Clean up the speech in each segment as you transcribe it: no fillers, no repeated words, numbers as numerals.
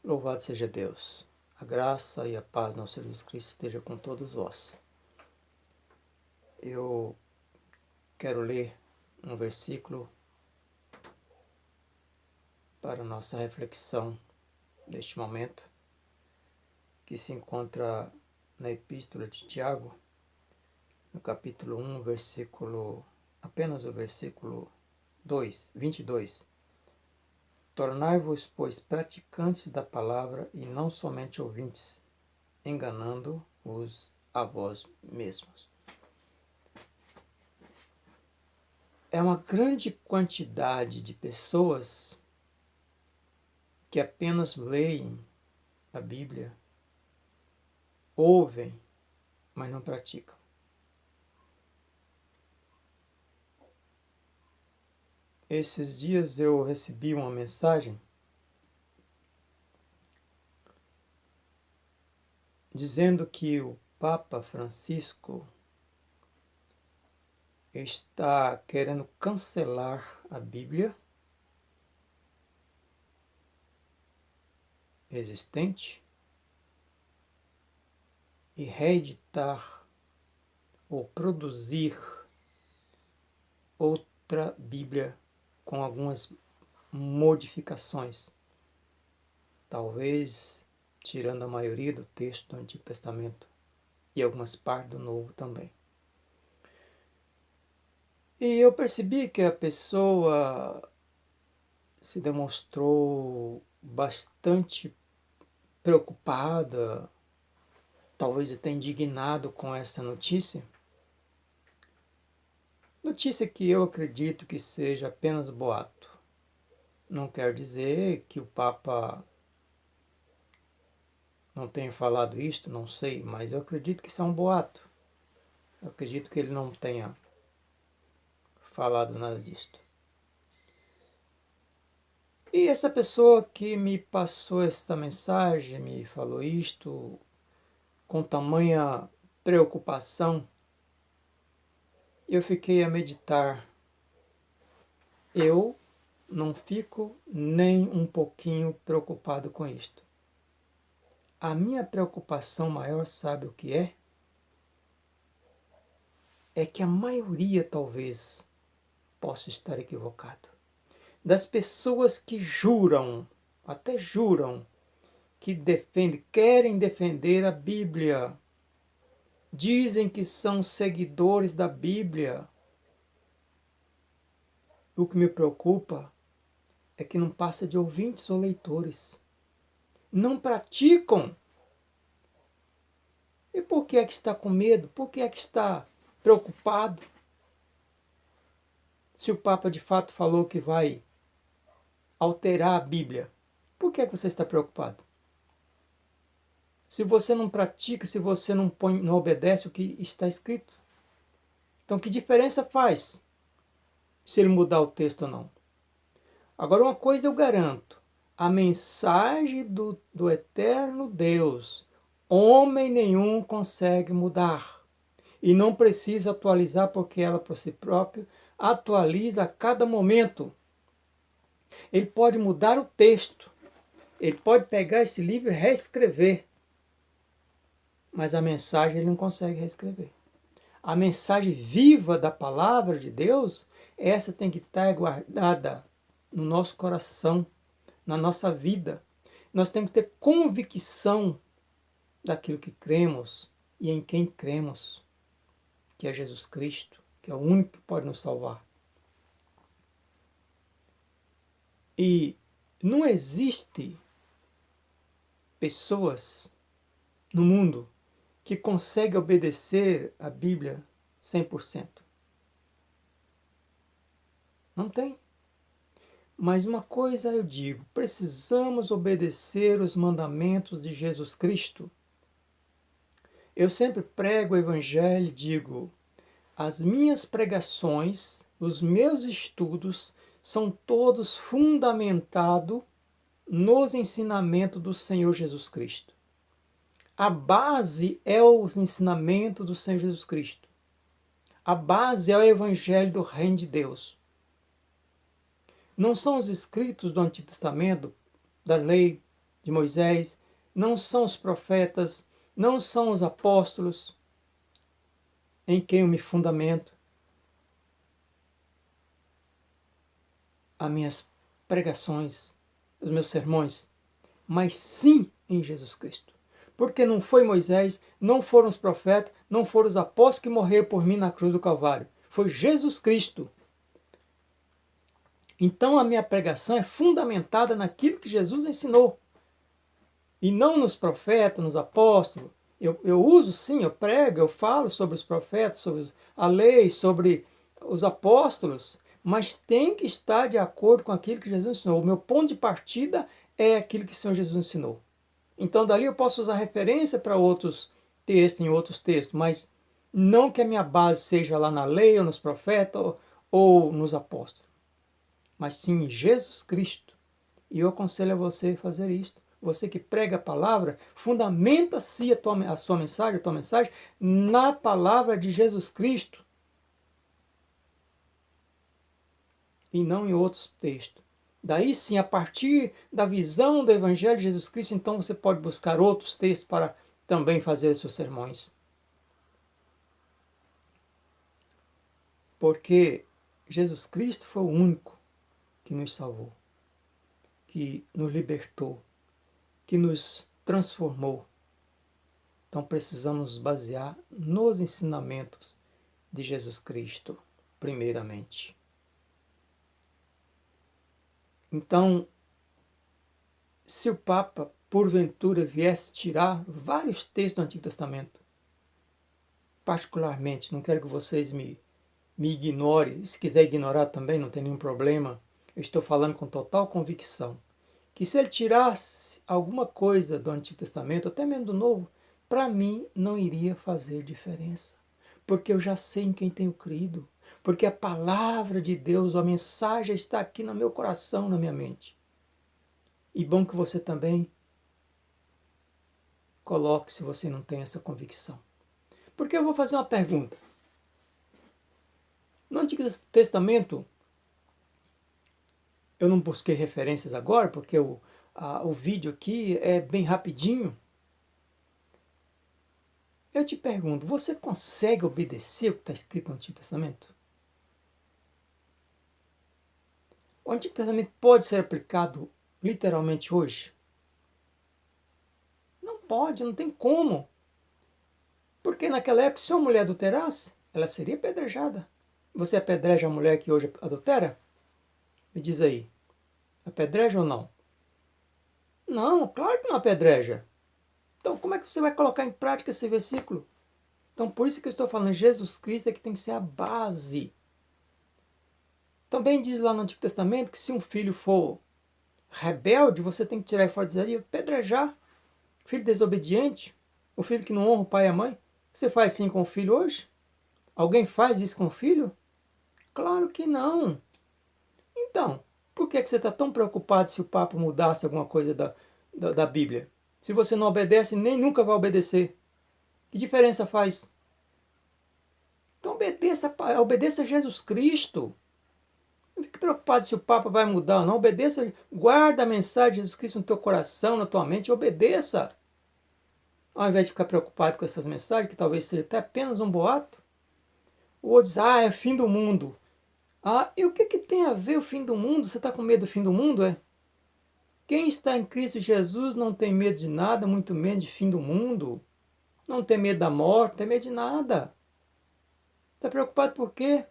Louvado seja Deus. A graça e a paz do nosso Senhor Jesus Cristo esteja com todos vós. Eu quero ler um versículo para a nossa reflexão deste momento, que se encontra na Epístola de Tiago, no capítulo 1, apenas o versículo 22. Tornai-vos, pois, praticantes da palavra e não somente ouvintes, enganando-vos a vós mesmos. É uma grande quantidade de pessoas que apenas leem a Bíblia, ouvem, mas não praticam. Esses dias eu recebi uma mensagem dizendo que o Papa Francisco está querendo cancelar a Bíblia existente e reeditar ou produzir outra Bíblia com algumas modificações, talvez tirando a maioria do texto do Antigo Testamento e algumas partes do Novo também. E eu percebi que a pessoa se demonstrou bastante preocupada, talvez até indignado com essa notícia. Notícia que eu acredito que seja apenas boato. Não quer dizer que o Papa não tenha falado isto, não sei, mas eu acredito que isso é um boato. Eu acredito que ele não tenha falado nada disto. E essa pessoa que me passou esta mensagem, me falou isto com tamanha preocupação, eu fiquei a meditar. Eu não fico nem um pouquinho preocupado com isto. A minha preocupação maior, sabe o que é? É que a maioria talvez possa estar equivocado. Das pessoas que juram, até juram, que querem defender a Bíblia, dizem que são seguidores da Bíblia. O que me preocupa é que não passa de ouvintes ou leitores. Não praticam. E por que é que está com medo? Por que é que está preocupado? Se o Papa de fato falou que vai alterar a Bíblia, por que é que você está preocupado? Se você não pratica, se você não obedece o que está escrito. Então que diferença faz se ele mudar o texto ou não? Agora uma coisa eu garanto, a mensagem do eterno Deus, homem nenhum consegue mudar. E não precisa atualizar porque ela por si própria atualiza a cada momento. Ele pode mudar o texto, ele pode pegar esse livro e reescrever. Mas a mensagem ele não consegue reescrever. A mensagem viva da palavra de Deus, essa tem que estar guardada no nosso coração, na nossa vida. Nós temos que ter convicção daquilo que cremos e em quem cremos, que é Jesus Cristo, que é o único que pode nos salvar. E não existe pessoas no mundo que conseguem obedecer a Bíblia 100%. Não tem. Mas uma coisa eu digo, precisamos obedecer os mandamentos de Jesus Cristo. Eu sempre prego o Evangelho e digo, as minhas pregações, os meus estudos são todos fundamentados nos ensinamentos do Senhor Jesus Cristo. A base é o ensinamento do Senhor Jesus Cristo. A base é o Evangelho do Reino de Deus. Não são os escritos do Antigo Testamento, da lei de de Moisés, não são os profetas, não são os apóstolos em quem eu me fundamento. As minhas pregações, os meus sermões, mas sim em Jesus Cristo. Porque não foi Moisés, não foram os profetas, não foram os apóstolos que morreram por mim na cruz do Calvário. Foi Jesus Cristo. Então a minha pregação é fundamentada naquilo que Jesus ensinou. E não nos profetas, nos apóstolos. Eu uso sim, eu prego, eu falo sobre os profetas, sobre a lei, sobre os apóstolos, mas tem que estar de acordo com aquilo que Jesus ensinou. O meu ponto de partida é aquilo que o Senhor Jesus ensinou. Então dali eu posso usar referência para outros textos, em outros textos, mas não que a minha base seja lá na lei, ou nos profetas, ou nos apóstolos, mas sim em Jesus Cristo. E eu aconselho a você fazer isto. Você que prega a palavra, fundamenta-se a sua mensagem, a tua mensagem, na palavra de Jesus Cristo. E não em outros textos. Daí sim, a partir da visão do Evangelho de Jesus Cristo, então você pode buscar outros textos para também fazer seus sermões. Porque Jesus Cristo foi o único que nos salvou, que nos libertou, que nos transformou. Então precisamos nos basear nos ensinamentos de Jesus Cristo, primeiramente. Então, se o Papa, porventura, viesse tirar vários textos do Antigo Testamento, particularmente, não quero que vocês me ignorem, se quiser ignorar também, não tem nenhum problema, eu estou falando com total convicção, que se ele tirasse alguma coisa do Antigo Testamento, até mesmo do Novo, para mim não iria fazer diferença, porque eu já sei em quem tenho crido, porque a palavra de Deus, a mensagem está aqui no meu coração, na minha mente. E bom que você também coloque se você não tem essa convicção. Porque eu vou fazer uma pergunta. No Antigo Testamento, eu não busquei referências agora, porque o vídeo aqui é bem rapidinho. Eu te pergunto, você consegue obedecer o que está escrito no Antigo Testamento? O Antigo Testamento pode ser aplicado literalmente hoje? Não pode, não tem como. Porque naquela época, se uma mulher adulterasse, ela seria apedrejada. Você apedreja a mulher que hoje adultera? Me diz aí, apedreja ou não? Não, claro que não apedreja. Então como é que você vai colocar em prática esse versículo? Então por isso que eu estou falando, Jesus Cristo é que tem que ser a base. Também diz lá no Antigo Testamento que se um filho for rebelde, você tem que tirar ele fora de apedrejar. Filho desobediente, o filho que não honra o pai e a mãe. Você faz assim com o filho hoje? Alguém faz isso com o filho? Claro que não. Então, por que você está tão preocupado se o Papa mudasse alguma coisa da Bíblia? Se você não obedece, nem nunca vai obedecer. Que diferença faz? Então obedeça a Jesus Cristo. Não fique preocupado se o Papa vai mudar ou não. Obedeça, guarda a mensagem de Jesus Cristo no teu coração, na tua mente, obedeça. Ao invés de ficar preocupado com essas mensagens, que talvez seja até apenas um boato. O outro diz, é fim do mundo. E o que tem a ver o fim do mundo? Você está com medo do fim do mundo, é? Quem está em Cristo Jesus não tem medo de nada, muito menos de fim do mundo. Não tem medo da morte, não tem medo de nada. Está preocupado por quê?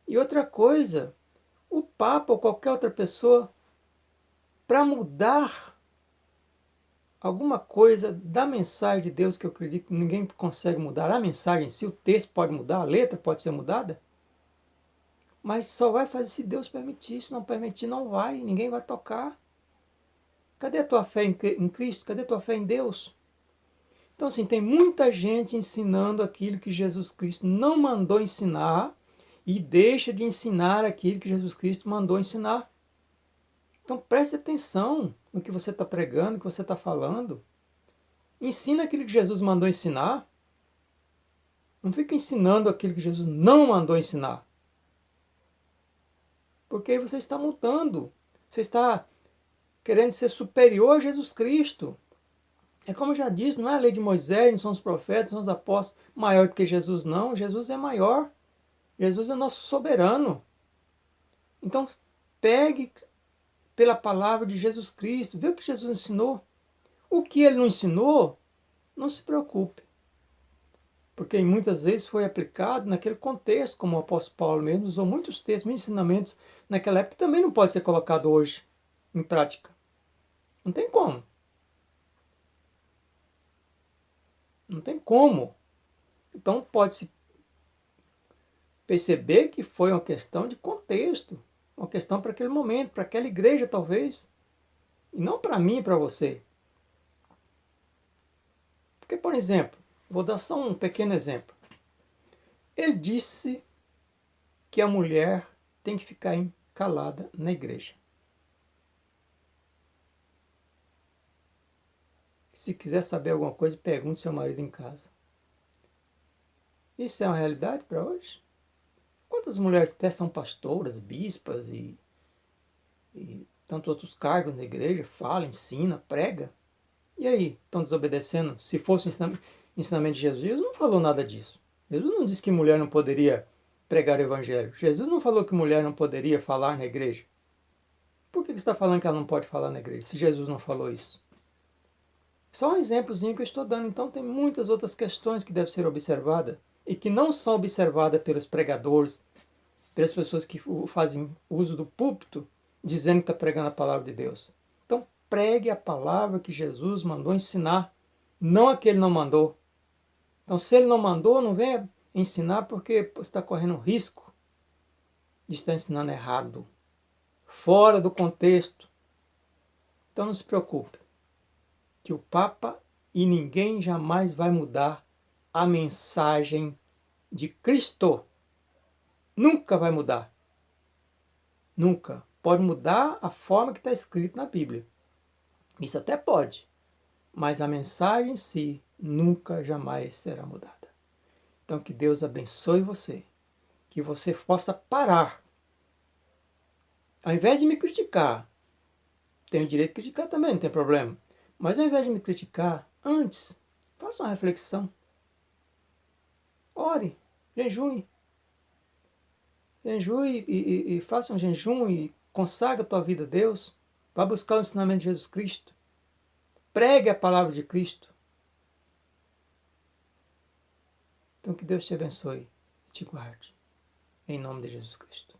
E outra coisa, o Papa ou qualquer outra pessoa, para mudar alguma coisa da mensagem de Deus, que eu acredito que ninguém consegue mudar, a mensagem em si, o texto pode mudar, a letra pode ser mudada, mas só vai fazer se Deus permitir. Se não permitir, não vai, ninguém vai tocar. Cadê a tua fé em Cristo? Cadê a tua fé em Deus? Então, assim, tem muita gente ensinando aquilo que Jesus Cristo não mandou ensinar e deixa de ensinar aquilo que Jesus Cristo mandou ensinar. Então, preste atenção no que você está pregando, no que você está falando. Ensina aquilo que Jesus mandou ensinar. Não fica ensinando aquilo que Jesus não mandou ensinar. Porque aí você está mudando. Você está querendo ser superior a Jesus Cristo. É como eu já disse, não é a lei de Moisés, não são os profetas, não são os apóstolos, maior do que Jesus, não. Jesus é maior. Jesus é o nosso soberano. Então, pegue pela palavra de Jesus Cristo, vê o que Jesus ensinou. O que ele não ensinou, não se preocupe. Porque muitas vezes foi aplicado naquele contexto, como o apóstolo Paulo mesmo usou muitos textos, muitos ensinamentos naquela época, que também não pode ser colocado hoje em prática. Não tem como. Não tem como. Então pode-se perceber que foi uma questão de contexto, uma questão para aquele momento, para aquela igreja talvez, e não para mim e para você. Porque, por exemplo, vou dar só um pequeno exemplo. Ele disse que a mulher tem que ficar calada na igreja. Se quiser saber alguma coisa, pergunte seu marido em casa. Isso é uma realidade para hoje? Quantas mulheres até são pastoras, bispas e tanto outros cargos na igreja, fala, ensina, prega? E aí, estão desobedecendo? Se fosse o ensinamento de Jesus, Jesus não falou nada disso. Jesus não disse que mulher não poderia pregar o evangelho. Jesus não falou que mulher não poderia falar na igreja. Por que você está falando que ela não pode falar na igreja, se Jesus não falou isso? Só um exemplozinho que eu estou dando. Então tem muitas outras questões que devem ser observadas e que não são observadas pelos pregadores, pelas pessoas que fazem uso do púlpito, dizendo que está pregando a palavra de Deus. Então pregue a palavra que Jesus mandou ensinar, não a que ele não mandou. Então se ele não mandou, não venha ensinar porque você está correndo risco de estar ensinando errado, fora do contexto. Então não se preocupe, que o Papa e ninguém jamais vai mudar a mensagem de Cristo. Nunca vai mudar. Nunca. Pode mudar a forma que está escrito na Bíblia. Isso até pode. Mas a mensagem em si nunca, jamais será mudada. Então que Deus abençoe você. Que você possa parar. Ao invés de me criticar, tenho o direito de criticar também, não tem problema. Mas ao invés de me criticar, antes, faça uma reflexão. Ore, jejue. Jejue e faça um jejum e consagra a tua vida a Deus. Vá buscar o ensinamento de Jesus Cristo. Pregue a palavra de Cristo. Então que Deus te abençoe e te guarde. Em nome de Jesus Cristo.